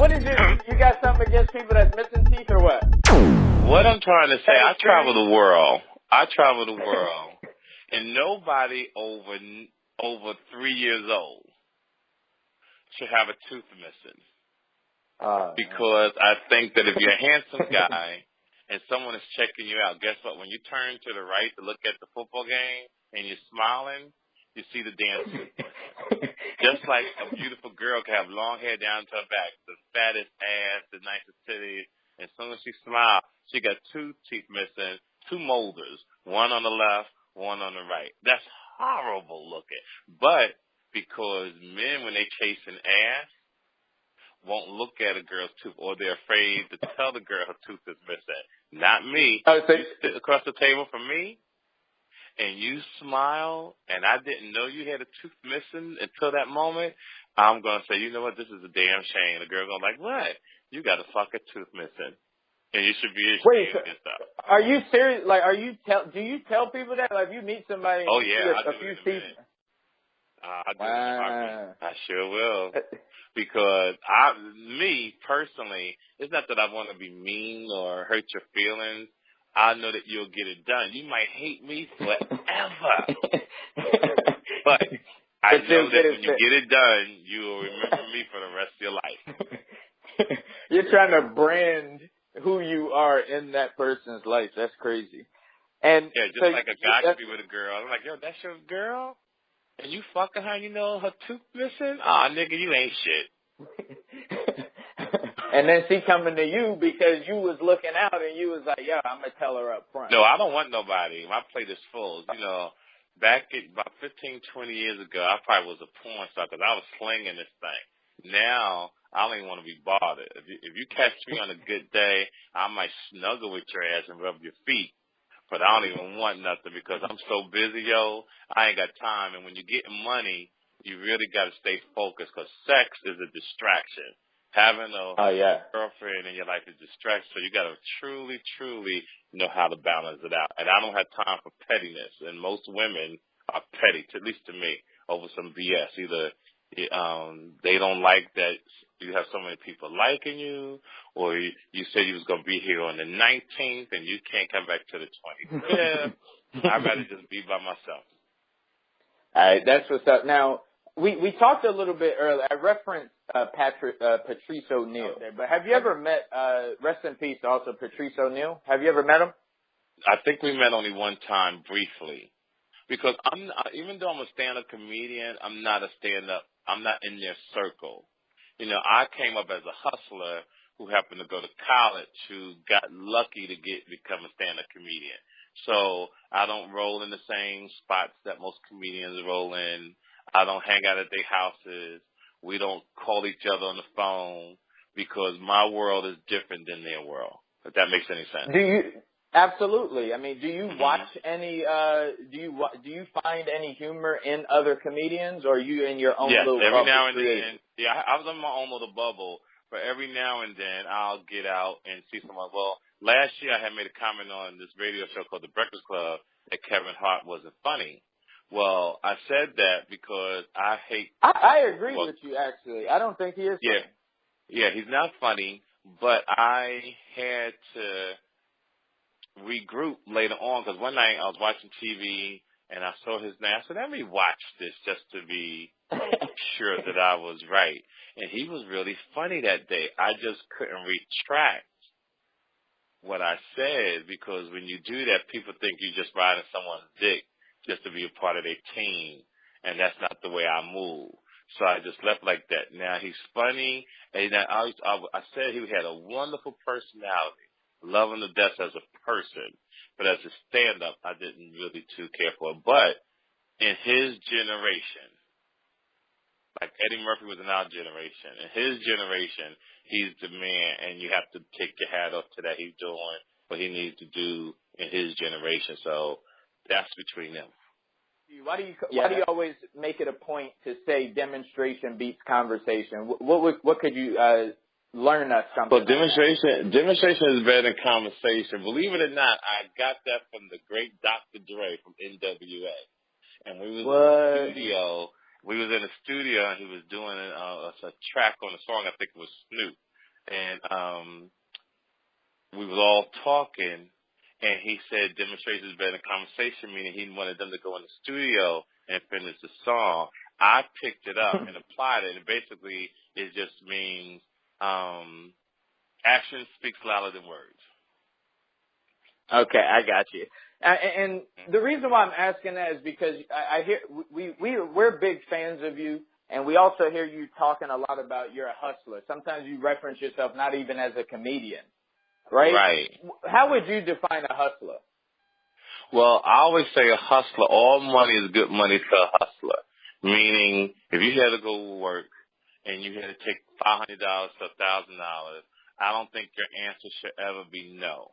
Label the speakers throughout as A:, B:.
A: what is it? You got something against people that's missing teeth or what?
B: What I'm trying to say, I travel the world. And nobody over 3 years old should have a tooth missing. Because I think that if you're a handsome guy and someone is checking you out, guess what? When you turn to the right to look at the football game and you're smiling, you see the damn tooth. Just like a beautiful girl can have long hair down to her back, the fattest ass, the nicest titties, and as soon as she smiles, she got 2 teeth missing, 2 molars, one on the left, one on the right. That's horrible looking. But because men, when they chasing ass, won't look at a girl's tooth, or they're afraid to tell the girl her tooth is missing. Not me. You sit across the table from me, and you smile, and I didn't know you had a tooth missing until that moment, I'm going to say, you know what, this is a damn shame. The girl going to like, what? You got a fucking tooth missing. And you should be ashamed of yourself.
A: Are you serious? Like, do you tell people that? Like, if you meet somebody
B: oh, yeah,
A: with a few teeth.
B: I do. I sure will. Because me, personally, it's not that I want to be mean or hurt your feelings. I know that you'll get it done. You might hate me forever. But I know that when you get it done, you will remember me for the rest of your life.
A: You're trying to brand who you are in that person's life. That's crazy. And
B: yeah, just like a guy could be with a girl. I'm like, yo, that's your girl? And you fucking her, you know, her tooth missing? Aw, nigga, you ain't shit.
A: And then she coming to you because you was looking out and you was like, yo, I'm going to tell her up front.
B: No, I don't want nobody. My plate is full. You know, back about 15, 20 years ago, I probably was a porn star because I was slinging this thing. Now, I don't even want to be bothered. If you catch me on a good day, I might snuggle with your ass and rub your feet. But I don't even want nothing because I'm so busy, yo. I ain't got time. And when you're getting money, you really got to stay focused because sex is a distraction. Having a girlfriend in your life is a distraction. So you got to truly, truly know how to balance it out. And I don't have time for pettiness. And most women are petty, at least to me, over some BS. Either they don't like that you have so many people liking you, or you said you was going to be here on the 19th and you can't come back to the 25th. I'd rather just be by myself.
A: All right, that's what's up. Now, we talked a little bit earlier. I referenced Patrice O'Neal. Okay, but have you ever met, rest in peace also, Patrice O'Neal? Have you ever met him?
B: I think we met only one time briefly. Because even though I'm a stand-up comedian, I'm not a stand-up. I'm not in their circle. You know, I came up as a hustler who happened to go to college, who got lucky to become a stand-up comedian. So I don't roll in the same spots that most comedians roll in. I don't hang out at their houses. We don't call each other on the phone because my world is different than their world, if that makes any sense.
A: Absolutely. I mean, do you watch any? Do you find any humor in other comedians, or are you in your own little bubble?
B: Yes, every now and then. Yeah, I was in my own little bubble, but every now and then I'll get out and see someone. Well, last year I had made a comment on this radio show called The Breakfast Club that Kevin Hart wasn't funny. Well, I said that because I hate.
A: I agree with you. Actually, I don't think he is.
B: Yeah, yeah, he's not funny, but I had to regroup later on because one night I was watching TV and I saw his name. I said, let me watch this just to be sure that I was right. And he was really funny that day. I just couldn't retract what I said because when you do that, people think you're just riding someone's dick just to be a part of their team. And that's not the way I move. So I just left like that. Now he's funny. And I said he had a wonderful personality. Love him to death as a person, but as a stand-up, I didn't really too care for him. But in his generation, like Eddie Murphy was in our generation, in his generation, he's the man, and you have to take your hat off to that. He's doing what he needs to do in his generation. So that's between them.
A: Why do you always make it a point to say demonstration beats conversation? What could you learn us something?
B: Well, demonstration is better than conversation. Believe it or not, I got that from the great Dr. Dre from NWA. And we was in the studio. We was in the studio, and he was doing a track on a song. I think it was Snoop. and we was all talking, and he said demonstrations better than conversation, meaning he wanted them to go in the studio and finish the song. I picked it up and applied it, and basically it just means action speaks louder than words.
A: Okay, I got you. And the reason why I'm asking that is because I hear we're big fans of you, and we also hear you talking a lot about you're a hustler. Sometimes you reference yourself not even as a comedian, right?
B: Right.
A: How would you define a hustler?
B: Well, I always say a hustler, all money is good money to a hustler. Meaning, if you had to go to work and you had to take $500 to $1,000, I don't think your answer should ever be no.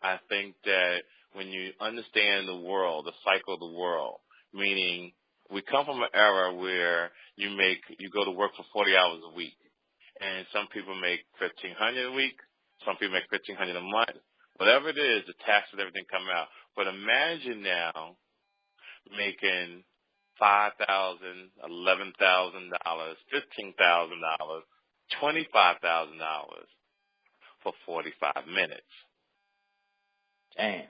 B: I think that when you understand the world, the cycle of the world, meaning we come from an era where you go to work for 40 hours a week, and some people make $1,500 a week, some people make $1,500 a month. Whatever it is, the taxes, everything come out. But imagine now making $5,000, $11,000, $15,000, $25,000 for 45 minutes.
A: Damn.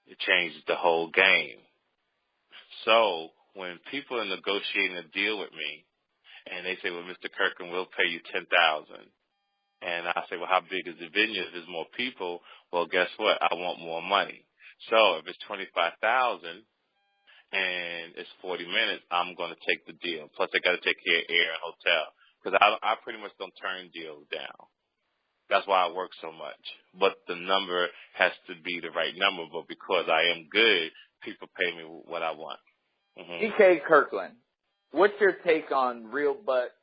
B: It changes the whole game. So when people are negotiating a deal with me, and they say, well, Mr. Kirkland, we'll pay you $10,000. And I say, well, how big is the venue? If there's more people, well, guess what? I want more money. So if it's $25,000 and it's 40 minutes, I'm going to take the deal. Plus, I got to take care of air and hotel because I pretty much don't turn deals down. That's why I work so much. But the number has to be the right number. But because I am good, people pay me what I want.
A: TK Kirkland, what's your take on real butts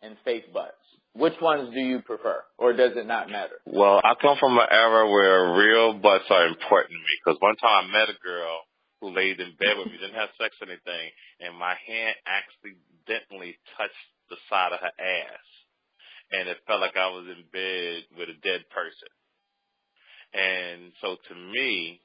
A: and fake butts? Which ones do you prefer, or does it not matter?
B: Well, I come from an era where real butts are important to me because one time I met a girl who laid in bed with me, didn't have sex or anything, and my hand accidentally touched the side of her ass. And it felt like I was in bed with a dead person. And so to me,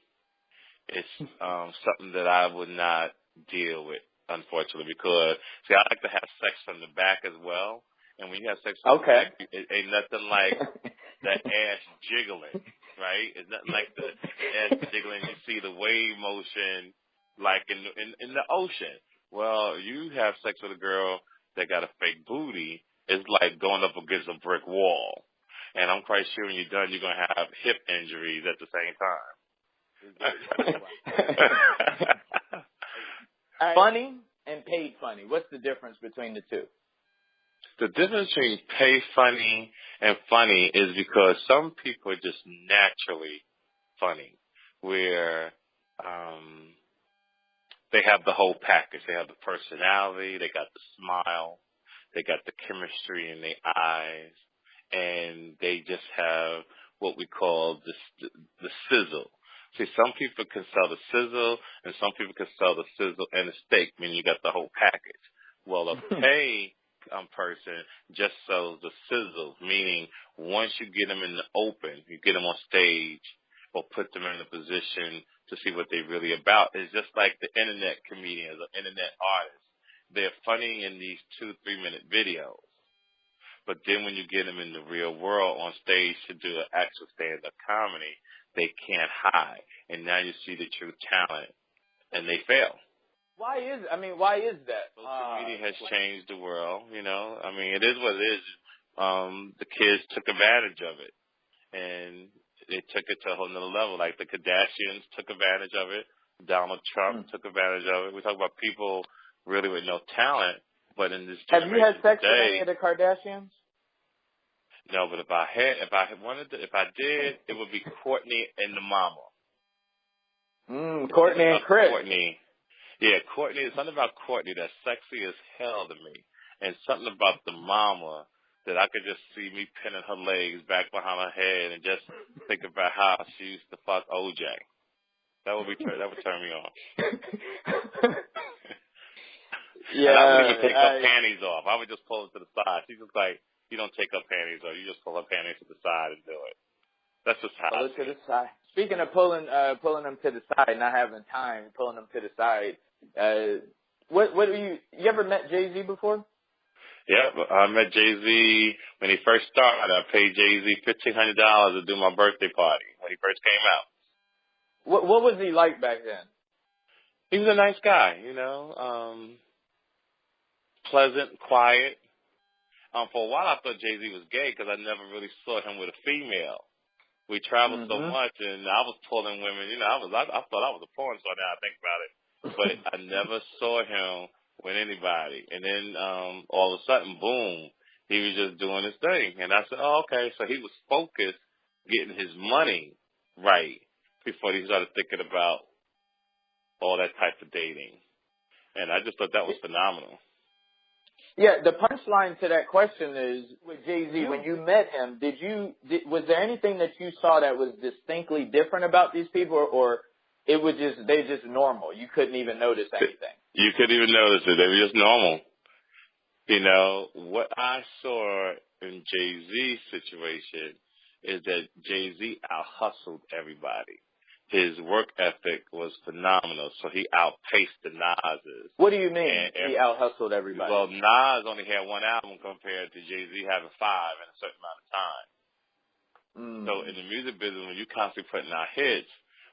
B: it's something that I would not deal with, unfortunately, because, see, I like to have sex from the back as well. And when you have sex from the back, it ain't nothing like that ass jiggling, right? It's nothing like the ass jiggling. You see the wave motion like in the ocean. Well, you have sex with a girl that got a fake booty. It's like going up against a brick wall. And I'm quite sure when you're done, you're going to have hip injuries at the same time.
A: Funny and paid funny. What's the difference between the two?
B: The difference between pay funny and funny is because some people are just naturally funny, where they have the whole package. They have the personality, they got the smile, they got the chemistry in their eyes, and they just have what we call the sizzle. See, some people can sell the sizzle, and some people can sell the sizzle and the steak, meaning you got the whole package. Well, a pay person just sells the sizzle, meaning once you get them in the open, you get them on stage or put them in a position to see what they're really about. It's just like the internet comedians or internet artists. They're funny in these 2-3 minute videos. But then when you get them in the real world on stage to do an actual stand-up comedy, they can't hide. And now you see the true talent, and they fail.
A: Why is that?
B: Social media has changed the world, you know. I mean, it is what it is. The kids took advantage of it, and they took it to a whole nother level. Like the Kardashians took advantage of it. Donald Trump took advantage of it. We talk about people really with no talent, but in this generation
A: have you had sex
B: today,
A: with any of the Kardashians?
B: No, but if I did, it would be Courtney and the mama.
A: Courtney and Chris.
B: Courtney. Yeah, Courtney, something about Courtney that's sexy as hell to me. And something about the mama that I could just see me pinning her legs back behind her head and just think about how she used to fuck OJ. That would turn me on.
A: Yeah.
B: And I wouldn't even take her panties off. I would just pull it to the side. She's just like, you don't take her panties off. You just pull her panties to the side and do it. That's just how
A: pull it to the side. Speaking of pulling them to the side, not having time, pulling them to the side. What do you ever met Jay-Z before?
B: Yeah, I met Jay-Z when he first started. I paid Jay-Z $1,500 to do my birthday party when he first came out.
A: What was he like back then?
B: He was a nice guy, pleasant, quiet. For a while, I thought Jay-Z was gay because I never really saw him with a female. We traveled so much, and I was pulling women. I thought I was a porn star. Now I think about it, but I never saw him with anybody. And then all of a sudden, boom, he was just doing his thing. And I said, oh, okay. So he was focused, getting his money right before he started thinking about all that type of dating. And I just thought that was phenomenal.
A: Yeah, the punchline to that question is, with Jay-Z, when you met him, was there anything that you saw that was distinctly different about these people, or it was they're just normal? You couldn't even notice anything.
B: You couldn't even notice it. They were just normal. What I saw in Jay-Z's situation is that Jay-Z out-hustled everybody. His work ethic was phenomenal, so he outpaced the Nas's.
A: What do you mean he out-hustled everybody?
B: Well, Nas only had one album compared to Jay-Z having 5 in a certain amount of time. So in the music business, when you're constantly putting out hits,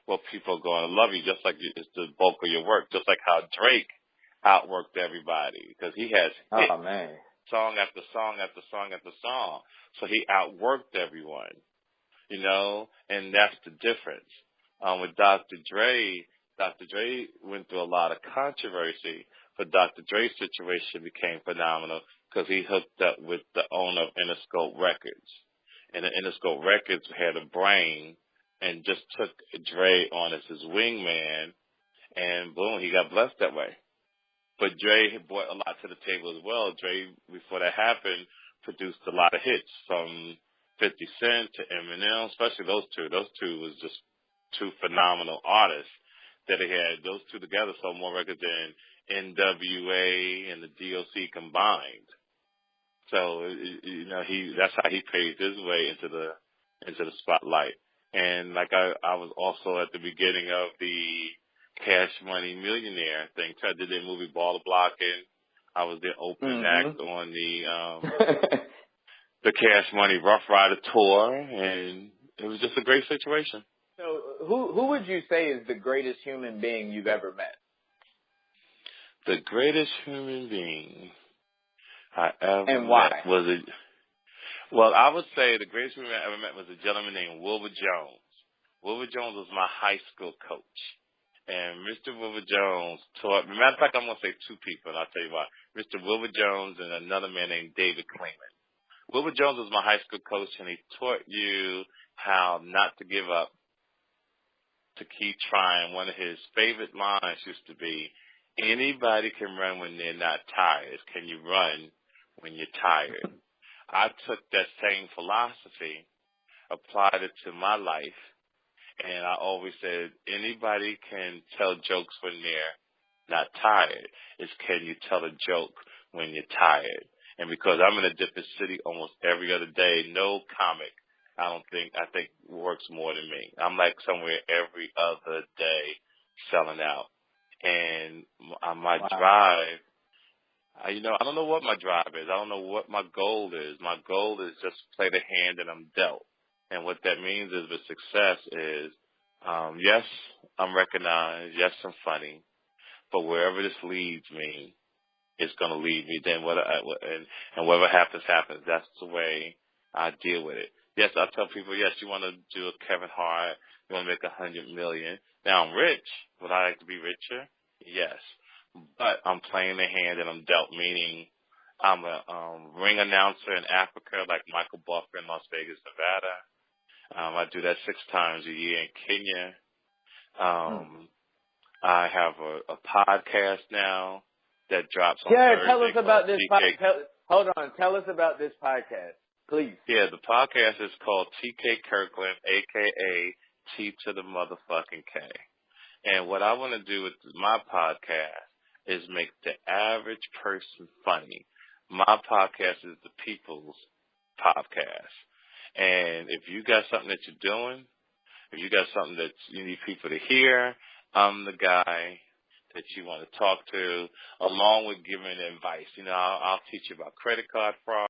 B: well, people are going to love you just like it's the bulk of your work, just like how Drake outworked everybody because he has hits, song after song after song after song. So he outworked everyone, and that's the difference. With Dr. Dre went through a lot of controversy, but Dr. Dre's situation became phenomenal because he hooked up with the owner of Interscope Records. And the Interscope Records had a brain and just took Dre on as his wingman, and boom, he got blessed that way. But Dre had brought a lot to the table as well. Dre, before that happened, produced a lot of hits from 50 Cent to Eminem, especially those two. Those two was just two phenomenal artists that he had. Those two together sold more records than NWA and the DOC combined. So that's how he paved his way into the spotlight. And like I was also at the beginning of the Cash Money Millionaire thing. So I did that movie Baller Blocking. I was the opening act on the Cash Money Rough Rider tour, and it was just a great situation.
A: So who would you say is the greatest human being you've ever met?
B: The greatest human being I ever
A: and why?
B: met was well, I would say the greatest human I ever met was a gentleman named Wilbur Jones. Wilbur Jones was my high school coach. And Mr. Wilbur Jones taught me. Matter of fact, I'm going to say two people, and I'll tell you why. Mr. Wilbur Jones and another man named David Kleeman. Wilbur Jones was my high school coach, and he taught you how not to give up, to keep trying. One of his favorite lines used to be, anybody can run when they're not tired. Can you run when you're tired? I took that same philosophy, applied it to my life, and I always said, anybody can tell jokes when they're not tired. It's can you tell a joke when you're tired? And because I'm in a different city almost every other day, no comic, I think works more than me. I'm like somewhere every other day selling out. And my drive, I don't know what my drive is. I don't know what my goal is. My goal is just play the hand that I'm dealt. And what that means is with success is, yes, I'm recognized. Yes, I'm funny. But wherever this leads me, it's going to lead me. Then and whatever happens, happens. That's the way I deal with it. Yes, I tell people, yes, you want to do a Kevin Hart. You want to make $100 million. Now I'm rich. Would I like to be richer? Yes. But I'm playing the hand that I'm dealt, meaning I'm a ring announcer in Africa like Michael Buffer in Las Vegas, Nevada. I do that 6 times a year in Kenya. I have a podcast now that drops on Thursday.
A: Tell us about this podcast. Hold on. Tell us about this podcast, please.
B: Yeah, the podcast is called TK Kirkland, a.k.a. T to the motherfucking K. And what I want to do with my podcast is make the average person funny. My podcast is the people's podcast. And if you got something that you're doing, if you got something that you need people to hear, I'm the guy that you want to talk to, along with giving advice. You know, I'll teach you about credit card fraud.